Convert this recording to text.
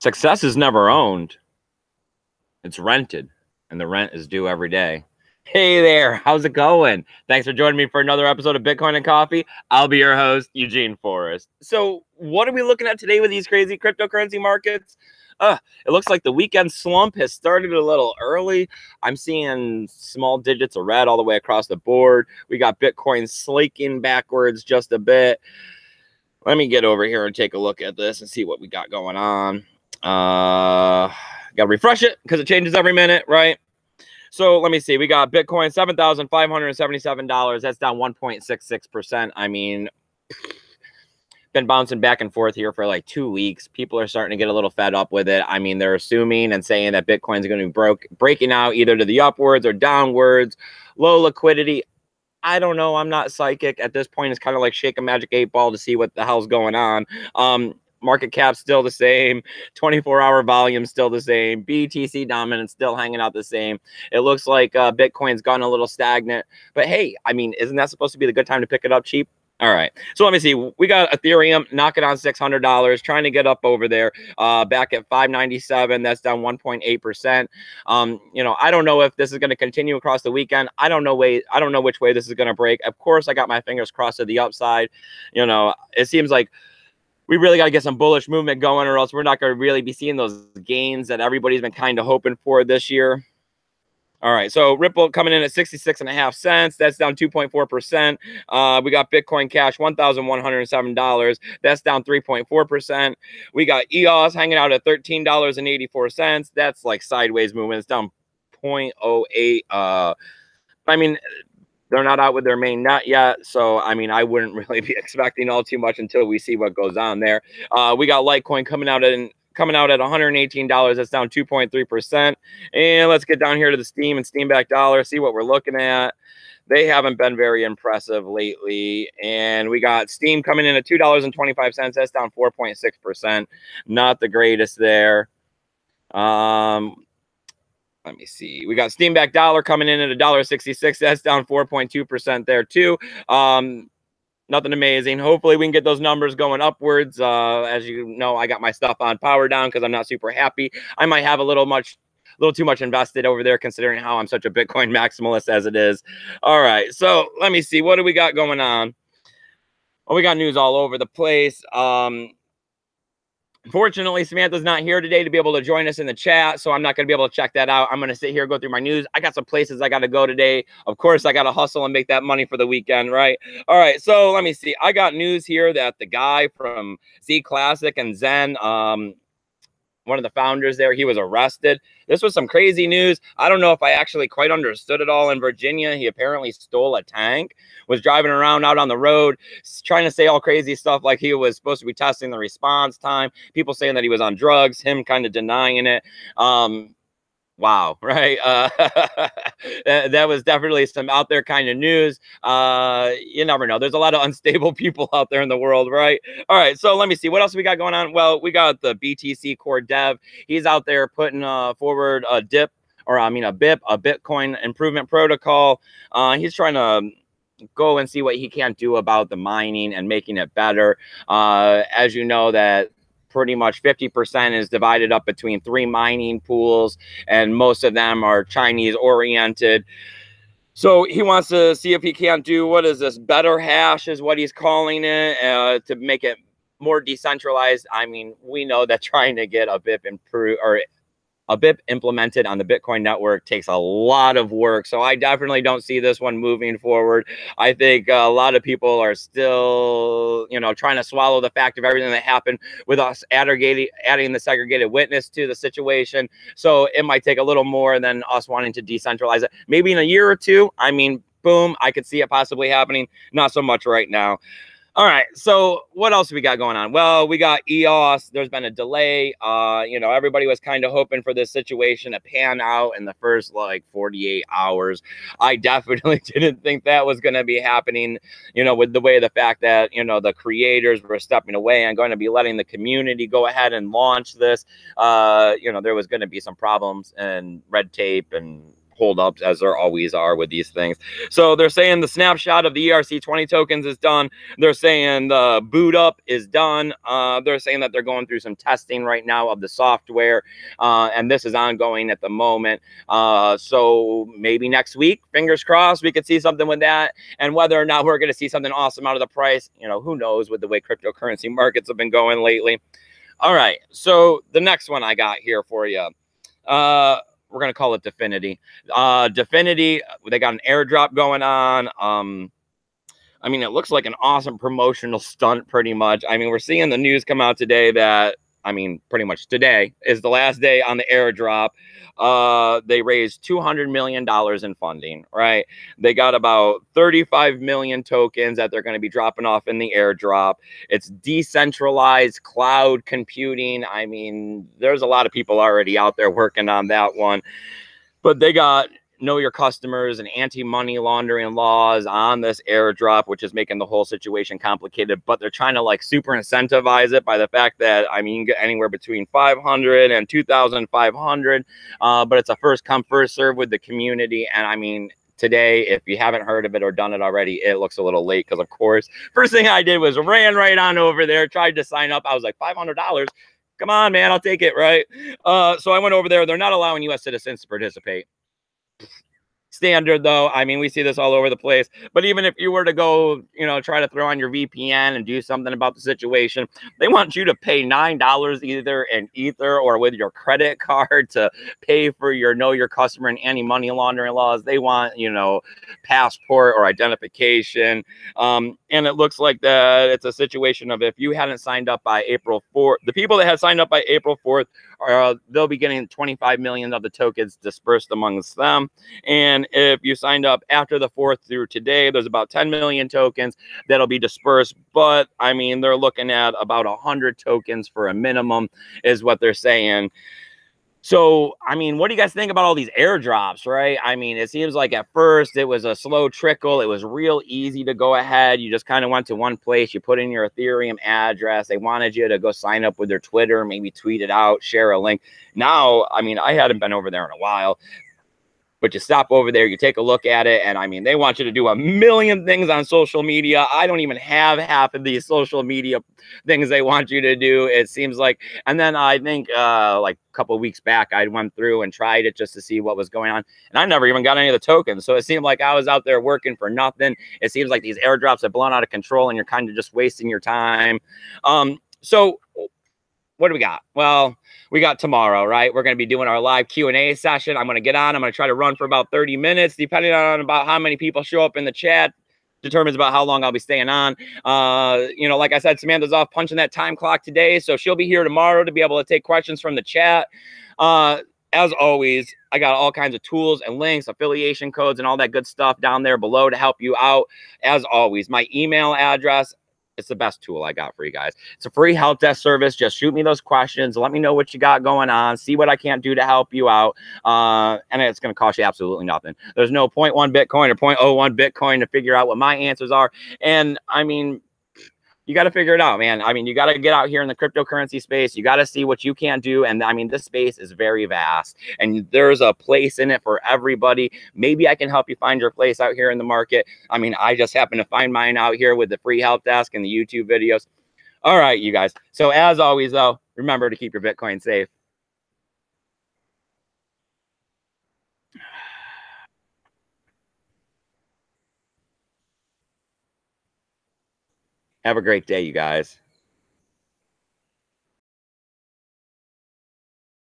Success is never owned. It's rented, and the rent is due every day. Hey there, how's it going? Thanks for joining me for another episode of Bitcoin and Coffee. I'll be your host, Eugene Forrest. So what are we looking at today with these crazy cryptocurrency markets? It looks like the weekend slump has started a little early. I'm seeing small digits of red all the way across the board. We got Bitcoin slaking backwards just a bit. Let me get over here and take a look at this and see what we got going on. Got to refresh it because it changes every minute, right? So let me see. We got Bitcoin, $7,577. That's down 1.66%. I mean, been bouncing back and forth here for like 2 weeks. People are starting to get a little fed up with it. I mean, they're assuming and saying that Bitcoin's going to be breaking out either to the upwards or downwards. Low liquidity. I don't know. I'm not psychic. At this point, it's kind of like shake a magic 8-ball to see what the hell's going on. Market cap still the same. 24-hour volume still the same. BTC dominance still hanging out the same. It looks like Bitcoin's gone a little stagnant. But hey, I mean, isn't that supposed to be the good time to pick it up cheap? All right, so let me see. We got Ethereum knocking on $600, trying to get up over there, back at 597. That's down 1.8%. You know, I don't know if this is going to continue across the weekend. I don't know which way this is going to break. Of course, I got my fingers crossed to the upside. You know, it seems like we really got to get some bullish movement going, or else we're not going to really be seeing those gains that everybody's been kind of hoping for this year. All right, so Ripple coming in at 66.5 cents. That's down 2.4%. We got Bitcoin Cash, $1,107. That's down 3.4%. We got EOS hanging out at $13.84. That's like sideways movement. It's down 0.08. I mean, they're not out with their main nut yet, so I mean, I wouldn't really be expecting all too much until we see what goes on there. We got Litecoin coming out at $118. That's down 2.3%. And let's get down here to the Steam and Steam back dollar, see what we're looking at. They haven't been very impressive lately. And we got Steam coming in at $2.25. That's down 4.6%. Not the greatest there. Let me see. We got Steam back dollar coming in at $1.66. That's down 4.2% there too. Nothing amazing. Hopefully we can get those numbers going upwards. As you know, I got my stuff on power down because I'm not super happy. I might have a little too much invested over there considering how I'm such a Bitcoin maximalist as it is. All right, so let me see. What do we got going on? Well, we got news all over the place. Unfortunately, Samantha's not here today to be able to join us in the chat, so I'm not going to be able to check that out. I'm going to sit here, go through my news. I got some places I got to go today. Of course, I got to hustle and make that money for the weekend, right? All right, so let me see. I got news here that the guy from Z Classic and Zen, one of the founders there, he was arrested. This was some crazy news. I don't know if I actually quite understood it all. In Virginia, he apparently stole a tank, was driving around out on the road, trying to say all crazy stuff like he was supposed to be testing the response time. People saying that he was on drugs, him kind of denying it. Wow, right? That was definitely some out there kind of news. You never know. There's a lot of unstable people out there in the world, right? All right, so let me see. What else we got going on? Well, we got the BTC core dev. He's out there putting forward a BIP, a Bitcoin improvement protocol. He's trying to go and see what he can do about the mining and making it better. As you know, that pretty much 50% is divided up between 3 mining pools, and most of them are Chinese oriented. So he wants to see if he can't do, what is this, better hash is what he's calling it, to make it more decentralized. I mean, we know that trying to get a BIP implemented on the Bitcoin network takes a lot of work. So I definitely don't see this one moving forward. I think a lot of people are still, you know, trying to swallow the fact of everything that happened with us adding the segregated witness to the situation. So it might take a little more than us wanting to decentralize it. Maybe in a year or two, I mean, boom, I could see it possibly happening. Not so much right now. All right, so what else we got going on? Well, we got EOS. There's been a delay. You know, everybody was kind of hoping for this situation to pan out in the first, like, 48 hours. I definitely didn't think that was going to be happening, you know, with the way the fact that, you know, the creators were stepping away and going to be letting the community go ahead and launch this. You know, there was going to be some problems and red tape and holdups, as there always are with these things. So they're saying the snapshot of the ERC20 tokens is done. They're saying the boot up is done. They're saying that they're going through some testing right now of the software, and this is ongoing at the moment. So maybe next week, fingers crossed, we could see something with that. And whether or not we're going to see something awesome out of the price, you know, who knows with the way cryptocurrency markets have been going lately. All right, so the next one I got here for you, we're gonna call it Definity. Definity, they got an airdrop going on. I mean, it looks like an awesome promotional stunt, pretty much. I mean, we're seeing the news come out today that, I mean, pretty much today is the last day on the airdrop. They raised $200 million in funding, right? They got about 35 million tokens that they're going to be dropping off in the airdrop. It's decentralized cloud computing. I mean, there's a lot of people already out there working on that one, but they got know your customers and anti-money laundering laws on this airdrop, which is making the whole situation complicated. But they're trying to like super incentivize it by the fact that, I mean, you can get anywhere between 500 and 2,500, but it's a first come first serve with the community. And I mean, today, if you haven't heard of it or done it already, it looks a little late because, of course, first thing I did was ran right on over there, tried to sign up. I was like, $500. Come on, man, I'll take it, right? So I went over there. They're not allowing U.S. citizens to participate. Standard, though. I mean, we see this all over the place. But even if you were to go, you know, try to throw on your VPN and do something about the situation, they want you to pay $9 either in Ether or with your credit card to pay for your know your customer and anti-money laundering laws. They want, you know, passport or identification. And it looks like that it's a situation of if you hadn't signed up by April 4th, the people that had signed up by April 4th, they'll be getting 25 million of the tokens dispersed amongst them. And if you signed up after the 4th through today, there's about 10 million tokens that'll be dispersed. But I mean, they're looking at about 100 tokens for a minimum is what they're saying. So, I mean, what do you guys think about all these airdrops, right? I mean, it seems like at first it was a slow trickle. It was real easy to go ahead. You just kind of went to one place. You put in your Ethereum address. They wanted you to go sign up with their Twitter, maybe tweet it out, share a link. Now, I mean, I hadn't been over there in a while. But you stop over there, you take a look at it, and I mean, they want you to do a million things on social media. I don't even have half of these social media things they want you to do, it seems like. And then I think like a couple of weeks back, I went through and tried it just to see what was going on. And I never even got any of the tokens. So it seemed like I was out there working for nothing. It seems like these airdrops have blown out of control and you're kind of just wasting your time. So what do we got? Well, we got tomorrow, right? We're going to be doing our live Q&A session. I'm going to get on. I'm going to try to run for about 30 minutes, depending on about how many people show up in the chat. Determines about how long I'll be staying on. You know, like I said, Samantha's off punching that time clock today, so she'll be here tomorrow to be able to take questions from the chat. As always, I got all kinds of tools and links, affiliation codes, and all that good stuff down there below to help you out. As always, my email address, it's the best tool I got for you guys. It's a free help desk service. Just shoot me those questions. Let me know what you got going on. See what I can't do to help you out. And it's going to cost you absolutely nothing. There's no 0.1 Bitcoin or 0.01 Bitcoin to figure out what my answers are. And I mean, you got to figure it out, man. I mean, you got to get out here in the cryptocurrency space. You got to see what you can do. And I mean, this space is very vast and there's a place in it for everybody. Maybe I can help you find your place out here in the market. I mean, I just happen to find mine out here with the free help desk and the YouTube videos. All right, you guys. So as always, though, remember to keep your Bitcoin safe. Have a great day, you guys.